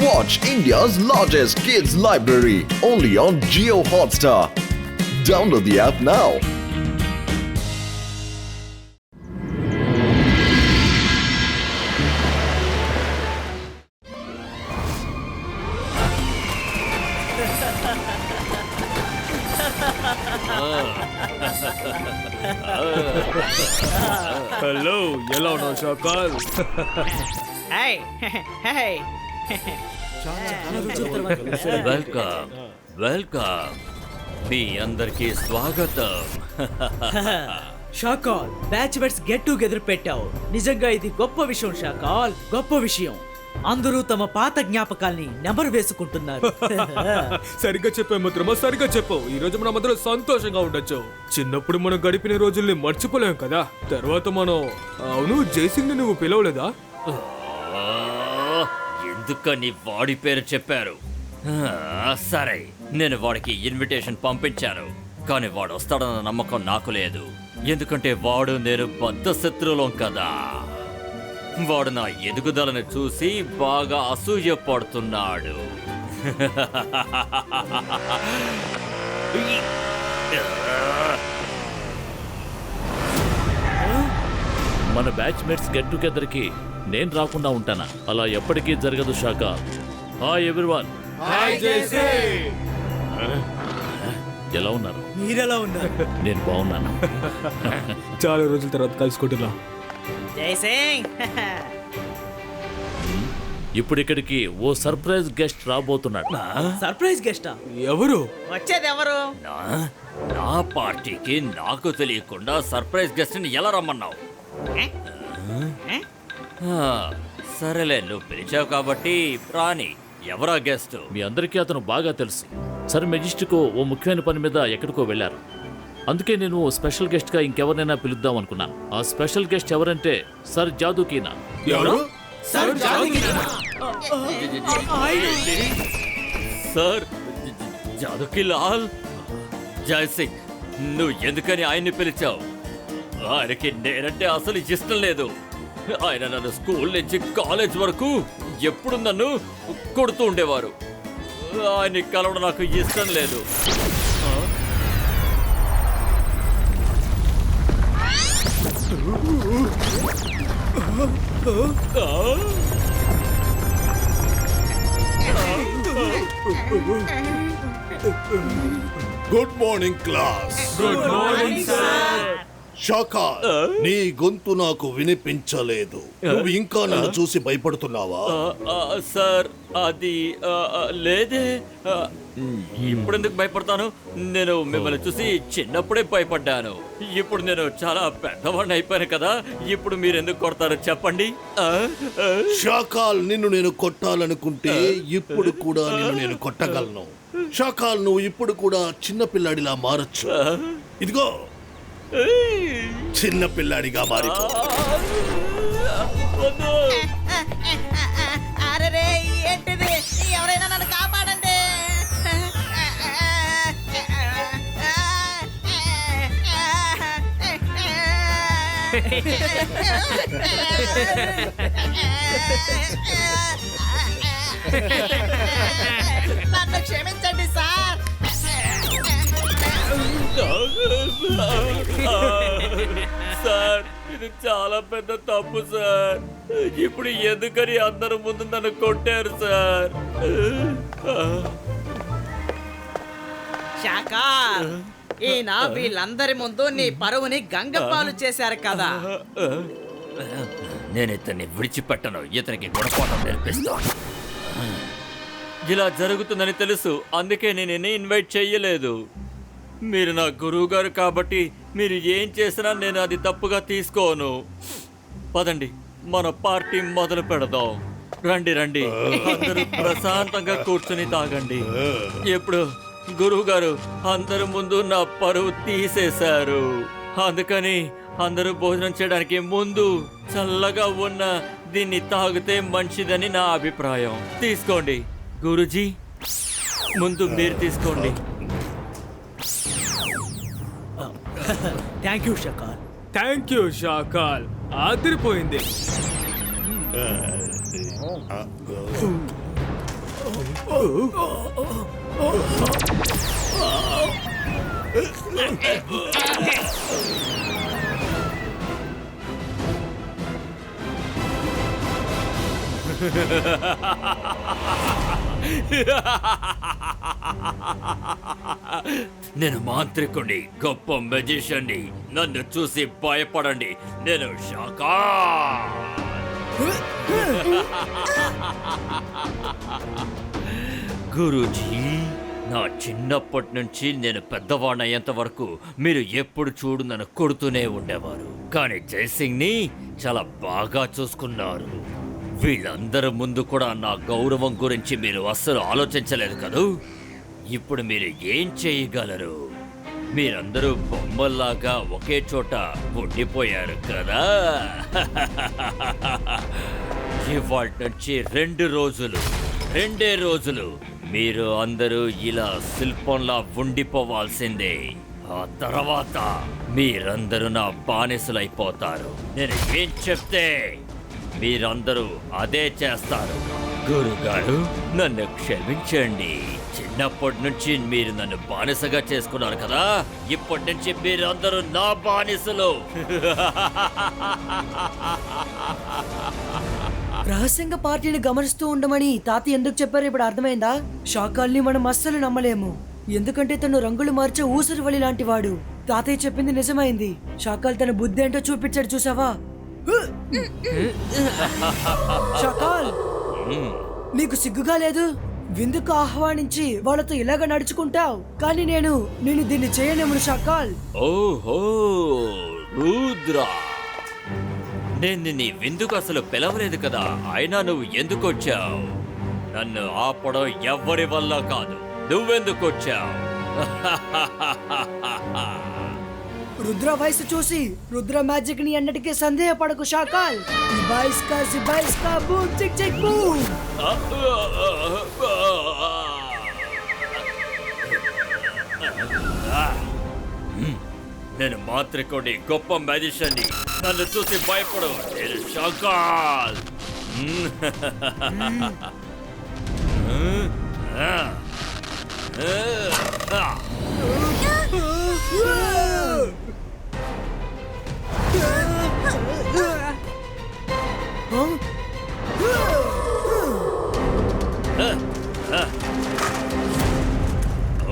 Watch India's largest kids library only on Jio Hotstar. Download the app now. Hello ఎలా ఉన్నావు Shakaal? Welcome welcome మీ అందరికీ స్వాగతం. Shakaal batch మెట్స్ get together పెట్టావు. నిజంగా ఇది గొప్ప విషయం షాకాల్, గొప్ప విషయం. అందరూ తమ పాత జ్ఞాపకాల్ని నెమరు వేసుకుంటున్నారు. సరిగ్గా చెప్పావు మిత్రమా, సరిగ్గా చెప్పావు. ఈ రోజు మనం అందరూ సంతోషంగా ఉండొచ్చు. చిన్నప్పుడు మనం గడిపిన రోజుల్ని మర్చిపోలేం కదా. తర్వాత మనం అవును జైసింగ్ ని నువ్వు పిలవలేదా? ఎందుకని వాడి పేరు చెప్పారు? సరే, నేను వాడికి ఇన్విటేషన్ పంపించాను, కానీ వాడు వస్తాడన్న నమ్మకం నాకు లేదు. ఎందుకంటే వాడు నేను బద్ద శత్రువులం కదా. వాడు నా ఎదుగుదలను చూసి బాగా అసూయ పడుతున్నాడు. మన బ్యాచ్ మేట్స్ గెట్ టుగెదర్ కి నేను రాకుండా ఉంటానా? అలా ఎప్పటికీ జరగదు షాకా. Hi everyone. ఎలా ఉన్నారు? మీరెలా ఉన్నారు? నేను బాగున్నాను. చాలా రోజుల తర్వాత కలుసుకుంటున్నా. ఇప్పుడు ఇక్కడికి ఓ సర్ప్రైజ్ గెస్ట్ రాబోతున్నాడు. సర్ప్రైజ్ గెస్టా? ఎవరు వచ్చేది ఎవరు? నా పార్టీకి నాకు తెలియకుండా సర్ప్రైజ్ గెస్ట్ ని ఎలా రమ్మన్నావు? సరేలే, నువ్వు పిలిచావు కాబట్టి రాని. ఎవరా గెస్ట్? మీ అందరికీ అతను బాగా తెలుసు. సర్ మెజెస్టికో ఓ ముఖ్యమైన పని మీద ఎక్కడికో వెళ్ళారు. అందుకే నేను స్పెషల్ గెస్ట్ గా ఇంకెవరినైనా పిలుద్దాం అనుకున్నాను. ఆ స్పెషల్ గెస్ట్ ఎవరంటే సర్ జాదూకీనా. ఎవరు? సార్ జాదూకి లాల్. జై సింగ్, నువ్వు ఎందుకని ఆయన్ని పిలిచావు? ఆయనకి నేనంటే అసలు ఇష్టం లేదు. ఆయన నన్ను స్కూల్ నుంచి కాలేజ్ వరకు ఎప్పుడు నన్ను కొడుతూ ఉండేవారు. ఆయన్ని కలవడం నాకు ఇష్టం లేదు. Good morning class. Good morning sir. Shakaal, నీ గొంతు నాకు వినిపించలేదు. నువ్వు ఇంకా నన్ను చూసి భయపడుతున్నావా? సార్ అది లేదే. ఇప్పుడెందుకు భయపడతాను? నేను మిమ్మల్ని చూసి చిన్నప్పుడే భయపడ్డాను. ఇప్పుడు నేను చాలా పెద్దవాడిని అయిపోయాను కదా. ఇప్పుడు మీరు ఎందుకు కొడతారో చెప్పండి. షాకాల్, నిన్ను నేను కొట్టాలనుకుంటే ఇప్పుడు కూడా నిన్ను నేను కొట్టగలను. షాకాల్, నువ్వు ఇప్పుడు కూడా చిన్న పిల్లాడిలా మారచ్చు. ఇదిగో చిన్న పిల్లాడిగా మారిపో. అరే ఏంటిది? ఎవరైనా నన్ను కాపాడండి. నన్ను క్షమించండి సార్. సార్, ఇది చాలా పెద్ద తప్పు సార్. ఇప్పుడు ఎందుకని అందరూ ముందు నన్ను కొట్టారు సార్? షాకాల్, ఈయన వీళ్ళందరి ముందు నీ పరువుని గంగపాలు చేశారు కదా. నేను ఇతన్ని విడిచిపెట్టను. ఇతనికి గుణపాఠం నేర్పిస్తాను. ఇలా జరుగుతుందని తెలుసు, అందుకే నేను ఇన్వైట్ చెయ్యలేదు. మీరు నా గురువు గారు కాబట్టి మీరు ఏం చేసినా నేను అది తప్పుగా తీసుకోను. పదండి, మన పార్టీ మొదలు పెడదాం. రండి రండి, అందరూ ప్రశాంతంగా కూర్చుని తాగండి. ఇప్పుడు గురువు గారు అందరి ముందు నా పరువు తీసేశారు. అందుకని అందరూ భోజనం చేయడానికి ముందు చల్లగా ఉన్న దీన్ని తాగితే మంచిదని నా అభిప్రాయం. తీసుకోండి గురూజీ, ముందు మీరు తీసుకోండి. Thank you Shakaal. Thank you Shakaal, ఆదిరిపోయింది. నేను మాంత్రికుణ్ణి, గొప్ప మెజిషియన్ని. నన్ను చూసి భయపడండి. నేను షాకా. గురూజీ, నా చిన్నప్పటి నుంచి నేను పెద్దవాణ్ణయ్యేంత వరకు మీరు ఎప్పుడు చూడు నన్ను కొడుతూనే ఉండేవారు. కానీ జైసింగ్ ని చాలా బాగా చూసుకున్నారు. వీళ్ళందరి ముందు కూడా నా గౌరవం గురించి మీరు అస్సలు ఆలోచించలేదు కదూ. ఇప్పుడు మీరు ఏం చేయగలరు? మీరందరూ బొమ్మల్లాగా ఒకే చోట ఉండిపోయారు కదా. ఇవాళ నుంచి 2 రోజులు, 2 రోజులు మీరు అందరూ ఇలా శిల్పంలా ఉండిపోవాల్సిందే. ఆ తర్వాత మీరందరూ నా బానిసలైపోతారు. నేను ఏం చెప్తే మీరందరూ అదే చేస్తారు. గురుగారు, నన్ను క్షమించండి. చిన్నప్పటి నుంచి మీరు నన్ను బానిసగా చేసుకున్నారు కదా. ఇప్పటి నుంచి మీరందరూ నా బానిసలు. రహస్యంగా పార్టీని గమనిస్తూ ఉండమని తాతయ్య ఎందుకు చెప్పారు ఇప్పుడు అర్థమైందా? షాకాల్ని మనం అస్సలు నమ్మలేము, ఎందుకంటే తను రంగులు మార్చే ఊసరివలి లాంటి వాడు. తాతయ్య చెప్పింది నిజమైంది. షాకాల్ తన బుద్ధి ఏంటో చూపించాడు, చూసావా? షాకాల్, నీకు సిగ్గుగా లేదు? విందుకు ఆహ్వానించి వాళ్ళతో ఇలాగ నడుచుకుంటావు. కానీ నేను దీన్ని చేయలేము షాకాల్. ఓహో రుద్ర, నేను నీ విందుకు అసలు పిలవలేదు కదా. అయినా నువ్వు ఎందుకు వచ్చావు? నన్ను ఆపడం ఎవ్వరి వల్ల కాదు. నువ్వెందుకు వచ్చావు? రుద్ర వయసు చూసి రుద్ర మ్యాజిక్ ని అన్నిటికీ సందేహపడకు షాకాల్. బూమ్ చిక్ చిక్ బూమ్. నేను మాంత్రికుడి, గొప్ప మ్యాజిషియన్ని. నన్ను చూసి భయపడు. నేను షాకాల్.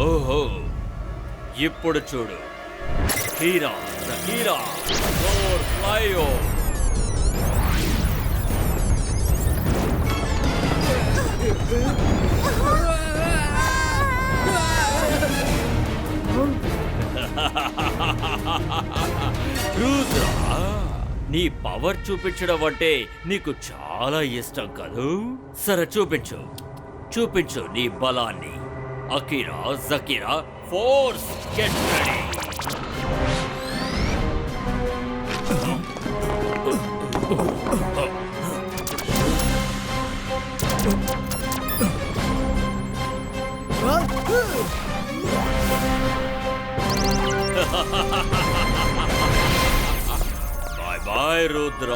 ఓహో, ఇప్పుడు చూడు. హీరా హీరా ఫ్లయో. రుద్ర, నీ పవర్ చూపించడం అంటే నీకు చాలా ఇష్టం కదూ. సరే, చూపించు చూపించు నీ బలాన్ని. అకిరా జకీరా force, get ready. Bye bye Rudra.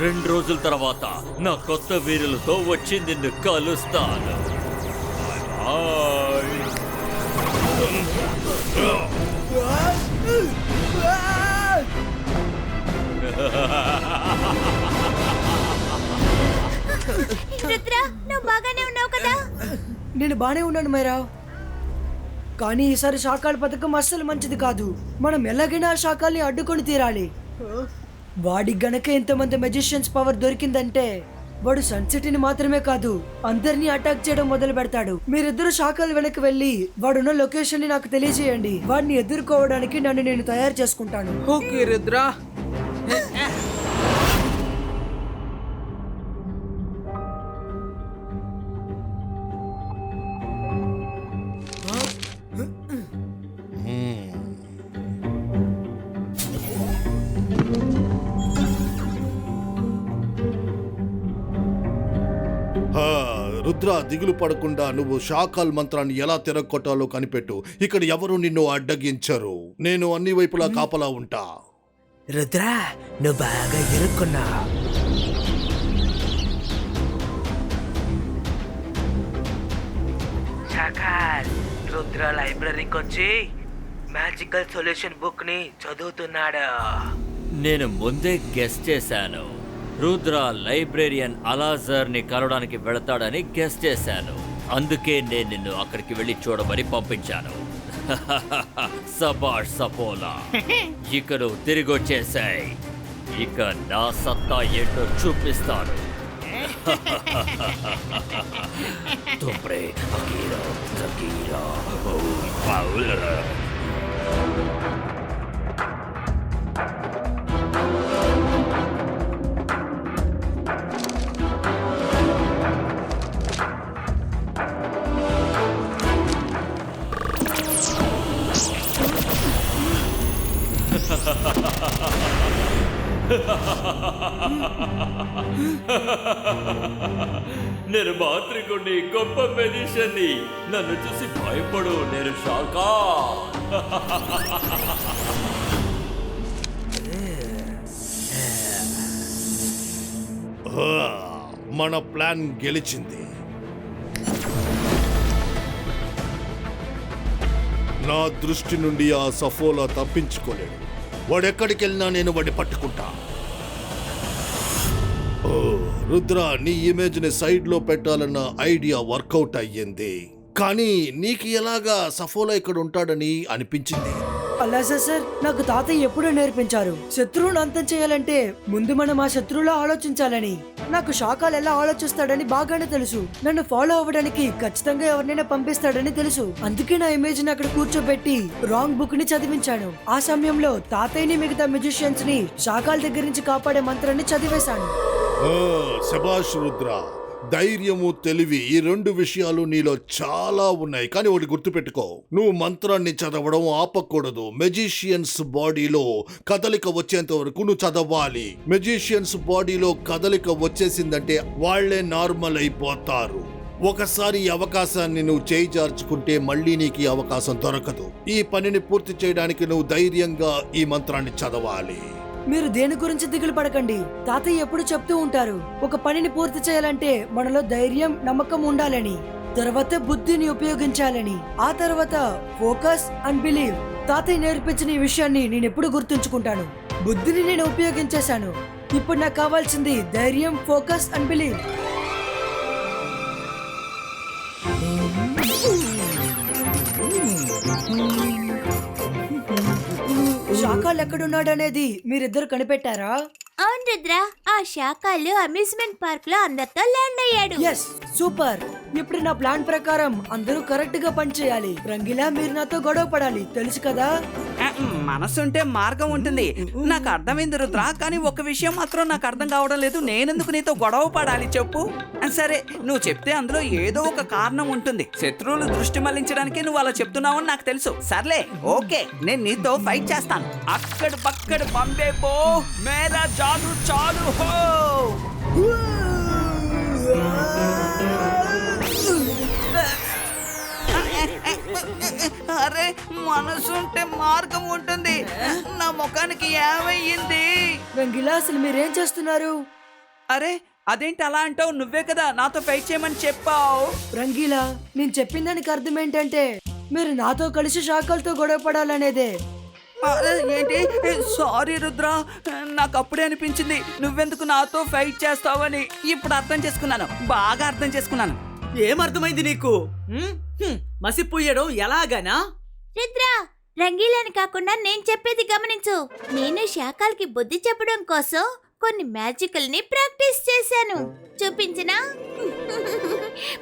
2 రోజుల తర్వాత నా కొత్త వీరులతో వచ్చి నిన్ను కలుస్తాను. బాయ్. రుద్ర, నువ్వు బాగానే ఉన్నావు కదా? నేను బానే ఉన్నాను మైరావ్, కానీ ఈసారి షాకాల్ పథకం అస్సలు మంచిది కాదు. మనం ఎలాగైనా ఆ షాకాల్ని అడ్డుకొని తీరాలి. వాడికి గనక ఇంతమంది మెజిషియన్స్ పవర్ దొరికిందంటే వాడు సన్సిటీని మాత్రమే కాదు, అందరినీ అటాక్ చేయడం మొదలు పెడతాడు. మీరిద్దరు షాకాల్ వెనక్కి వెళ్ళి వాడున్న లొకేషన్ ని నాకు తెలియజేయండి. వాడిని ఎదుర్కోవడానికి నన్ను నేను తయారు చేసుకుంటాను. ఓకే రుద్ర. రుద్ర, దిగులు పడకుండా నువ్వు షాకాల్ మంత్రాన్ని ఎలా తిరగొట్టాలో కనిపెట్టు. ఇక్కడ ఎవరు నిన్ను అడ్డగించరు. నేను అన్ని వైపులా కాపలా ఉంటా. రుద్ర, నువ్వు బాగా ఇరుక్కున్నా. షాకాల్ రుద్ర లైబ్రరీకి వచ్చి మ్యాజికల్ సొల్యూషన్ బుక్ ని చదువుతున్నాడు. నేను ముందే గెస్ చేశాను. రుద్ర లైబ్రేరియన్ అలాజర్ ని కలవడానికి వెళతాడని గెస్ చేశాను. అందుకే నేను నిన్ను అక్కడికి వెళ్ళి చూడమని పంపించాను. సబాష్ సపోలా, ఇక నువ్వు తిరిగి వచ్చేసాయి. ఇక నా సత్తా ఏంటో చూపిస్తాను. తుమ్రే అకీరా జకీరా పౌలా. నేను మాంత్రికుడిని, గొప్ప మెజిషియన్ని. నన్ను చూసి భయపడు, నేను షాకా. మన ప్లాన్ గెలిచింది. నా దృష్టి నుండి ఆ సఫోలా తప్పించుకోలేడు. వాడెక్కడికి వెళ్ళినా నేను వాడిని పట్టుకుంటా. ఓ రుద్ర, నీ ఇమేజ్ ని సైడ్ లో పెట్టాలన్న ఐడియా వర్కౌట్ అయ్యింది. కానీ నీకు ఎలాగా సఫోలా ఇక్కడ ఉంటాడని అనిపించింది? అలా సార్, నాకు తాతయ్య ఎప్పుడూ నేర్పించారు, శత్రువును అంతం చేయాలంటే ముందు మనం ఆ శత్రువులో ఆలోచించాలని. నాకు షాకాల్ ఎలా ఆలోచిస్తాడని బాగానే తెలుసు. నన్ను ఫాలో అవ్వడానికి ఖచ్చితంగా ఎవరినైనా పంపిస్తాడని తెలుసు. అందుకే నా ఇమేజ్ ని అక్కడ కూర్చోబెట్టి రాంగ్ బుక్ ని చదివించాను. ఆ సమయంలో తాతయ్యని, మిగతా మ్యూజిషియన్స్ ని షాకాల్ దగ్గర నుంచి కాపాడే మంత్రాన్ని చదివేశాను. శభాష్ రుద్ర, ధైర్యము, తెలివి, ఈ రెండు విషయాలు నీలో చాలా ఉన్నాయి. కానీ ఒకటి గుర్తుపెట్టుకో, నువ్వు మంత్రాన్ని చదవడం ఆపకూడదు. మెజిషియన్స్ బాడీలో కదలిక వచ్చేంత వరకు నువ్వు చదవాలి. మెజిషియన్స్ బాడీలో కదలిక వచ్చేసిందంటే వాళ్లే నార్మల్ అయిపోతారు. ఒకసారి ఈ అవకాశాన్ని నువ్వు చేయిజార్చుకుంటే మళ్ళీ నీకు ఈ అవకాశం దొరకదు. ఈ పనిని పూర్తి చేయడానికి నువ్వు ధైర్యంగా ఈ మంత్రాన్ని చదవాలి. మీరు దేని గురించి దిగులు పడకండి. తాతయ్య ఎప్పుడు చెప్తూ ఉంటారు, ఒక పనిని పూర్తి చేయాలంటే మనలో ధైర్యం, నమ్మకం ఉండాలని, తర్వాత బుద్ధిని ఉపయోగించాలని, ఆ తర్వాత ఫోకస్ అండ్ బిలీవ్. తాతయ్య నేర్పించిన ఈ విషయాన్ని నేను ఎప్పుడు గుర్తుంచుకుంటాను. బుద్ధిని నేను ఉపయోగించేశాను. ఇప్పుడు నాకు కావాల్సింది ధైర్యం, ఫోకస్ అండ్ బిలీవ్. షాకాల్ ఎక్కడున్నాడనేది మీరిద్దరు కనిపెట్టారా? అవును రుద్ర, ఆ షాకాలు అమ్యూజ్మెంట్ పార్క్ లో అందరితో ల్యాండ్ అయ్యాడు. Yes, super. ఇప్పుడు నా ప్లాన్ ప్రకారం అందరూ కరెక్ట్ గా పనిచేయాలి. రంగిలా, మీరు నాతో గొడవ పడాలి, తెలుసు కదా? మనసుంటే మార్గం ఉంటుంది. నాకు అర్థమైంది రుద్ర, కానీ ఒక విషయం మాత్రం నాకు అర్థం కావడం లేదు. నేనెందుకు నీతో గొడవ పడాలి చెప్పు? సరే, నువ్వు చెప్తే అందులో ఏదో ఒక కారణం ఉంటుంది. శత్రువులు దృష్టి మళ్లించడానికి నువ్వు అలా చెప్తున్నావని నాకు తెలుసు. సర్లే, ఓకే, నేను నీతో ఫైట్ చేస్తాను. అక్కడ పక్కడ పంపే పో, మేరా జాదు చాలు హో. అరే, మనసుంటే మార్గం ఉంటుంది. నా ముఖానికి ఏమయ్యింది? రంగిలా, అసలు మీరేం చేస్తున్నారు? అరే, అదేంటి అలా అంటావు? నువ్వే కదా నాతో ఫైట్ చేయమని చెప్పావు. రంగీలా, నేను చెప్పిన దానికి అర్థం ఏంటంటే మీరు నాతో కలిసి షాకాల్తో గొడవ పడాలనేదే. ఏంటి? సారీ రుద్ర, నాకు అప్పుడే అనిపించింది నువ్వెందుకు నాతో ఫైట్ చేస్తావని. ఇప్పుడు అర్థం చేసుకున్నాను, బాగా అర్థం చేసుకున్నాను. ఏమర్థమైంది నీకు? మసిపోయడం ఎలాగనా? రుద్ర, రంగీలని కాకుండా నేను చెప్పేది గమనించు. నేను షాకాల్కి బుద్ధి చెప్పడం కోసం కొన్ని మ్యాజికల్ ని ప్రాక్టీస్ చేశాను. చూపించనా?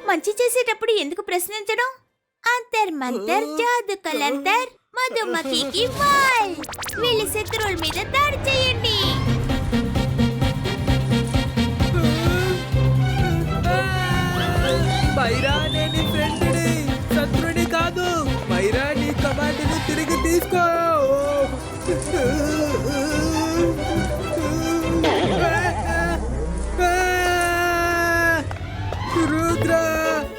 మంచి చేసేటప్పుడు ఎందుకు ప్రశ్నించడం? అంతర్ మంతర్ జాదు కలంతర్ మధుమక్ఖీకి వాల్. వీళ్ళ శత్రువుల మీద దాడి చేయండి. మైరా, నేను ఫ్రెండ్ని, శత్రుని కాదు. మైరా, నీ కమాండ్ని తిరిగి తీసుకో. రుద్ర,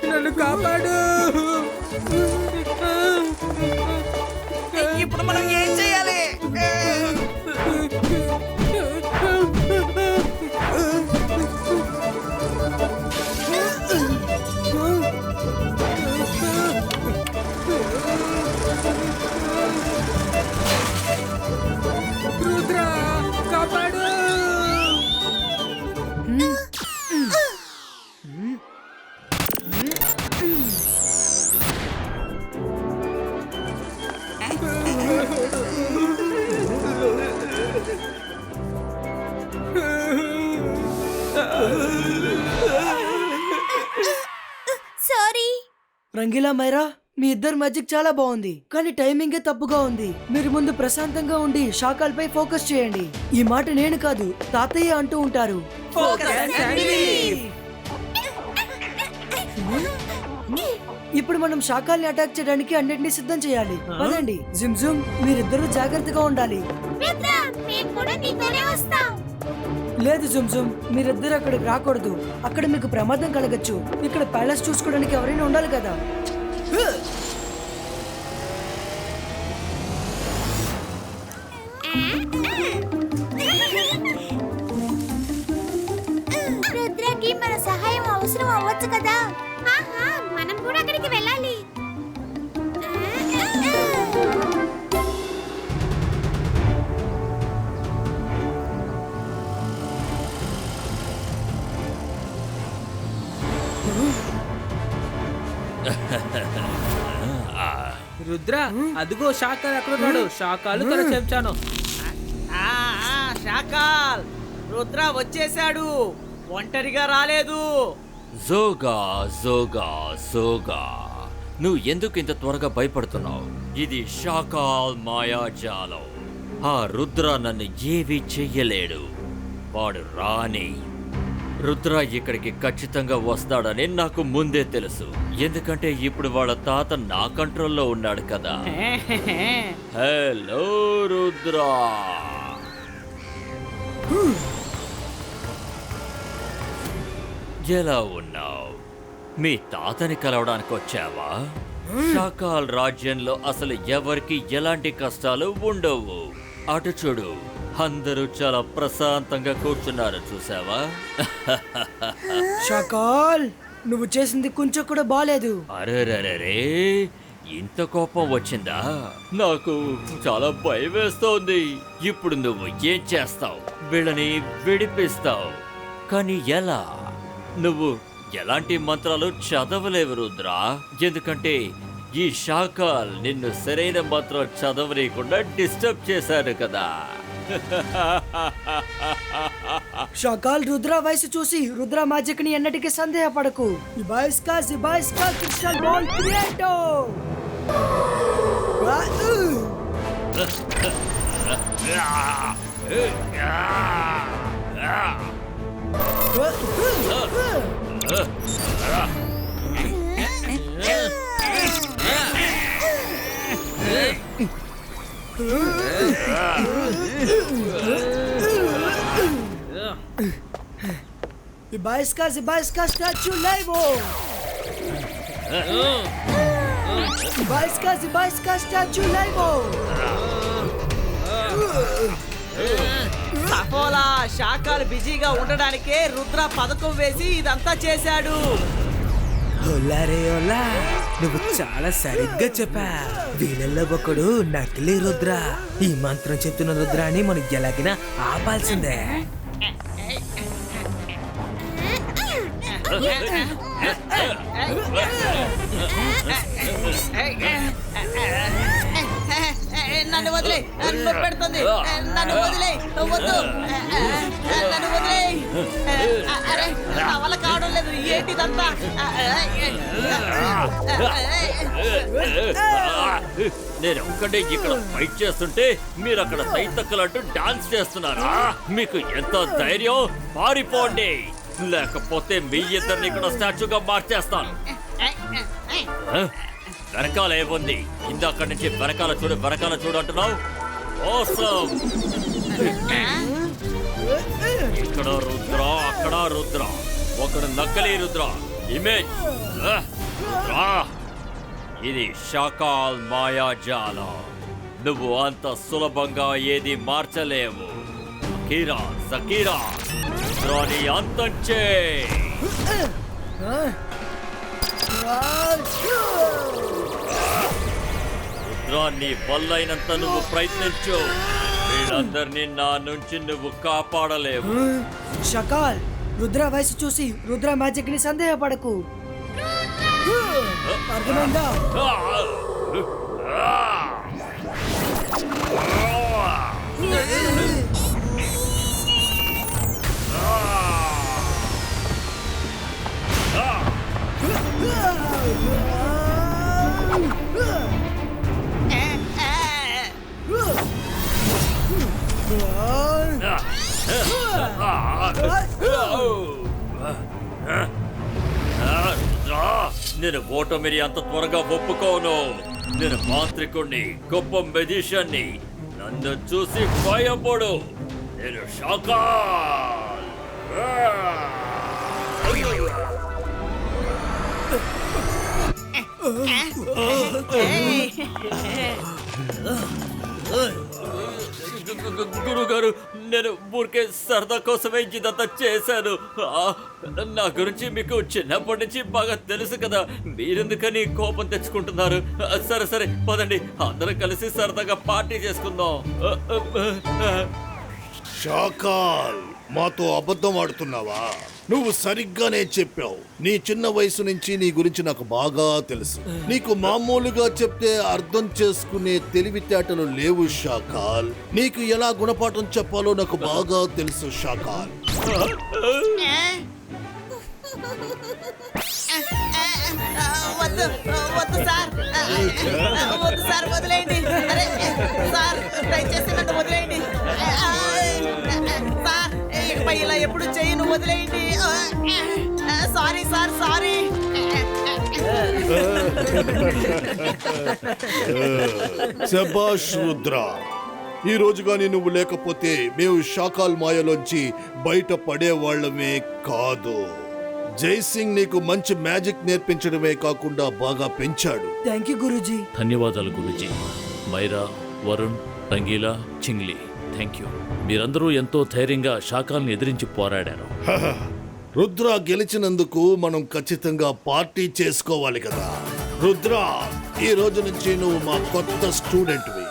నన్ను కాపాడు. ఇప్పుడు మనం ఏం చేయాలి? రంగీలా మైరా, మీ ఇద్దరు మ్యాజిక్ చాలా బాగుంది, కానీ టైమింగే తప్పుగా ఉంది. మీరు ముందు ప్రశాంతంగా ఉండి శాకాలపై ఫోకస్ చేయండి. ఈ మాట నేను కాదు, తాతయ్య అంటూ ఉంటారు. ఇప్పుడు మనం శాకాల్ని అటాక్ చేయడానికి అన్నిటినీ సిద్ధం చేయాలి. పదండి. జిమ్ జుమ్, మీరిద్దరూ జాగ్రత్తగా ఉండాలి. రుద్ర, మేము కూడా నీతోనే వస్తాం. లేదు జుమ్ జుమ్, మీరిద్దరు అక్కడికి రాకూడదు. అక్కడ మీకు ప్రమాదం కలగచ్చు. ఇక్కడ ప్యాలెస్ చూసుకోవడానికి ఎవరైనా ఉండాలి కదా. రుద్రకి మన సహాయం అవసరం అవ్వచ్చు కదా. మనం కూడా అక్కడికి వెళ్ళాలి. రుద్ర, అదిగో శాకాలు ఎక్కడున్నాడు? శాకాలు తన చెంచాను. శాకాల్, రుద్ర వచ్చేసాడు, ఒంటరిగా రాలేదు. జోగా జోగా జోగా, నువ్వు ఎందుకు ఇంత త్వరగా భయపడుతున్నావు? ఇది శాకాల్ మాయాజాలం. ఆ రుద్ర నన్ను ఏమీ చెయ్యలేడు. వాడు రాని. రుద్ర ఇక్కడికి ఖచ్చితంగా వస్తాడని నాకు ముందే తెలుసు, ఎందుకంటే ఇప్పుడు వాళ్ళ తాత నా కంట్రోల్లో ఉన్నాడు కదా. హలో రుద్ర, ఎలా ఉన్నావు? మీ తాతని కలవడానికి వచ్చావా? శాకాల్ రాజ్యంలో అసలు ఎవరికి ఎలాంటి కష్టాలు ఉండవు. అటు చూడు, అందరూ చాలా ప్రశాంతంగా కూర్చున్నారు, చూసావా? శాకాల్, నువ్వు చేసింది కొంచెం కూడా బాలేదు. అరెరెరే, ఇంత కోపం వచ్చిందా? నాకు చాలా భయం వేస్తోంది. ఇప్పుడు నువ్వు ఏం చేస్తావు? వీళ్ళని విడిపిస్తావు, కానీ ఎలా? నువ్వు ఎలాంటి మంత్రాలు చదవలేవు రుద్ర, ఎందుకంటే ఈ శాకాల్ నిన్ను సరైన మంత్రం చదవలేకుండా డిస్టర్బ్ చేశారు కదా. శాకాల్, రుద్ర వయసు చూసి రుద్ర మ్యాజిక్ ని ఎన్నటికీ సందేహపడకు. ఇబాయిస్కా జిబాయిస్కా క్రిస్టల్ బాల్ క్రియేటో. Ibaisca statue levo. Ibaisca statue levo. సఫోలా, శాకాలు బిజీగా ఉండడానికే రుద్ర పథకం వేసి ఇదంతా చేశాడు. నువ్వు చాలా సరిగ్గా చెప్పా. వీళ్ళల్లో ఒకడు నకిలీ రుద్ర. ఈ మంత్రం చెప్తున్న రుద్రాన్ని మనం ఎలాగైనా ఆపాల్సిందే. నన్ను వదిలే, నన్ను పెడుతుంది. నన్ను వదిలే, వద్దు, నన్ను వదిలే. అరే, నా వల్ల కావడం లేదు. ఏంటిదంతా? నేను ఒక్కడే ఇక్కడ ఫైట్ చేస్తుంటే మీరు అక్కడ సైతక్కలంటూ డాన్స్ చేస్తున్నారా? మీకు ఎంత ధైర్యం? పారిపోండి, లేకపోతే మీ ఇద్దరిని ఇక్కడ స్టాచ్యూగా మార్చేస్తాను. వెనకాల ఏముంది? ఇందాక నుంచి వెనకాల చూడు అంటున్నావు. ఓసమ్. ఇక్కడ రుద్ర, అక్కడ రుద్ర, ఒకడు నక్కలి రుద్ర ఇమేజ్. ఇది శాకాల్ మాయాజాలం. నువ్వు అంత సులభంగా ఏది మార్చలేవు. కీరా సకీరా, రుద్రాని అంతం చేయి. రుద్రాన్ని వల్లైనంత నువ్వు ప్రయత్నించు. వీళ్ళందరినీ నా నుంచి నువ్వు కాపాడలేవు. శాకాల్, రుద్ర వయసు చూసి రుద్ర మ్యాజిక్ ని సందేహపడకు. అర్థమైందా? నేను ఓటమిని అంత త్వరగా ఒప్పుకోను. నేను మాంత్రికుణ్ణి, గొప్ప మెజిషియన్ని. నన్ను చూసి భయపడు. నేను షాకాల్. గురుగారు, నేను ఊరికే సరదా కోసమే ఇదంతా చేశాను. నా గురించి మీకు చిన్నప్పటి నుంచి బాగా తెలుసు కదా, మీరెందుకని కోపం తెచ్చుకుంటున్నారు? సరే సరే పదండి, అందరం కలిసి సరదాగా పార్టీ చేసుకుందాం. షాకాల్, మాతో అబద్ధం ఆడుతున్నావా? నువ్వు సరిగ్గానే చెప్పావు. నీ చిన్న వయసు నుంచి నీ గురించి నాకు బాగా తెలుసు. నీకు మామూలుగా చెప్తే అర్థం చేసుకునే తెలివితేటలు లేవు షాకాల్. నీకు ఎలా గుణపాఠం చెప్పాలో నాకు బాగా తెలుసు షాకాల్. వద్దు వద్దు సార్, వద్దు సార్, వదిలేయండి. అరే సార్, దయచేసి నన్ను వదిలేయండి సార్. ఇకపై ఇలా ఎప్పుడు చేయను, వదిలేయండి. Sorry sir, sorry. శభాష్ రుద్ర. ఈ రోజు గాని నువ్వు లేకపోతే మేము షాకాల్ మాయలోంచి బయట పడేవాళ్ళమే కాదు. జైసింగ్ నీకు మంచి మ్యాజిక్ నేర్పించడమే కాకుండా బాగా పెంచాడు. Thank you Guruji. ధన్యవాదాలు గురూజీ. Maira, Varun, Rangeela, Chingli, thank you. మీరందరూ ఎంతో ధైర్యంగా షాకాల్ని ఎదిరించి పోరాడారు. రుద్ర గెలిచినందుకు మనం ఖచ్చితంగా పార్టీ చేసుకోవాలి కదా. రుద్ర, ఈ రోజు నుంచి నువ్వు మా కొత్త స్టూడెంట్వి.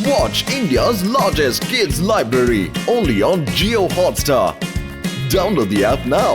Watch India's largest kids library only on Jio Hotstar. Download the app now.